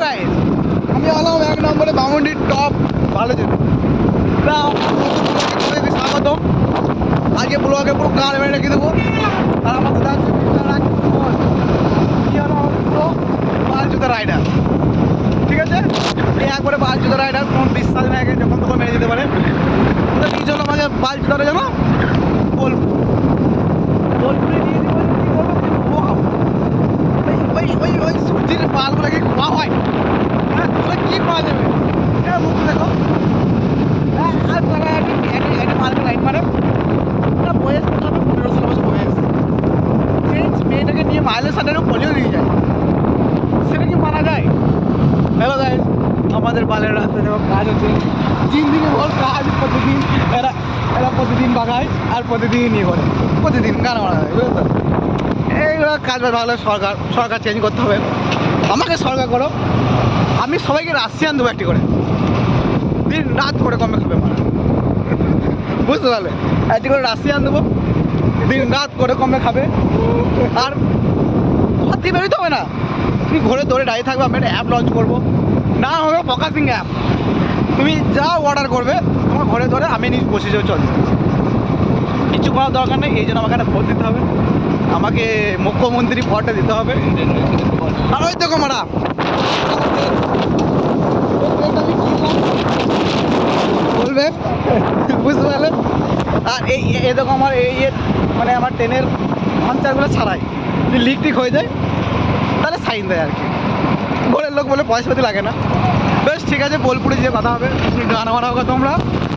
আমি হলাম 1 নম্বরে বামুন্ডির টপ ভালো ছিল স্বাগতম। আজকে ব্লগে পুরো কার মেরে রেখে দেবো। আর আমার সাথে আছে পুরো বাল জুতা রাইডার, ঠিক আছে? একবারে বাল জুতা রাইডার, কোন বিশ্বাস নেই, যখন তখন মেরে যেতে পারে। কি জন্য আমাকে বাল জুতাটা জানো? বোলপুরে নিয়ে যাবো, কি করবো? ওই সবজির পালগুলোকে খাওয়া হয়, হ্যাঁ? ওগুলো কি পাওয়া যাবে? মুখ দেখো, আর জায়গায় একটা মালকে লাইট মারে। বয়স কত হবে? 15-16 বছর বয়স। সেই মেয়েটাকে নিয়ে মাইলের সাথে পলিও দিয়ে যায়, সেটা কি মানা যায়? হ্যালো গাইস, আমাদের বালের রাস্তায় যখন কাজ হচ্ছে, 3 দিনে বল কাজ, প্রতিদিন এরা প্রতিদিন বাগায় আর প্রতিদিন নিয়ে করে, প্রতিদিন গান মারা যায়, বুঝলো তো? এইগুলো কাজ ভালো, সরকার চেঞ্জ করতে হবে। আমাকে সরকার করো, আমি সবাইকে রাশিয়ান দেবো একটি করে, দিন রাত করে কমে খাবে মারা, বুঝতে পারলে? একটি করে রাশিয়ান দেবো, দিন রাত করে কমে খাবে। আর ঘর থেকে বেরোতে হবে না, তুমি ঘরে ধরে দাঁড়িয়ে থাকবে। আমি একটা অ্যাপ লঞ্চ করবো, না হবে ফোকাসিং অ্যাপ। তুমি যা অর্ডার করবে তোমার ঘরে ধরে আমি নিজ বসে যাবো, চলছে, কিছু করার দরকার নেই। এই জন্য আমাকে একটা ভোট দিতে হবে, আমাকে মুখ্যমন্ত্রী পদটা দিতে হবে। আর ওই দেখো মারা বলবে, বুঝতে পারলে? আর এই দেখো আমার এই মানে আমার ট্রেনের পাঞ্চারগুলো ছাড়াই যদি লিক টিক হয়ে যায় তাহলে সাইন দেয় আর কি। ঘরের লোক বলে পয়সা পাতি লাগে না। বেশ ঠিক আছে, বোলপুরে যে কথা হবে, গান মারা হোক তোমরা।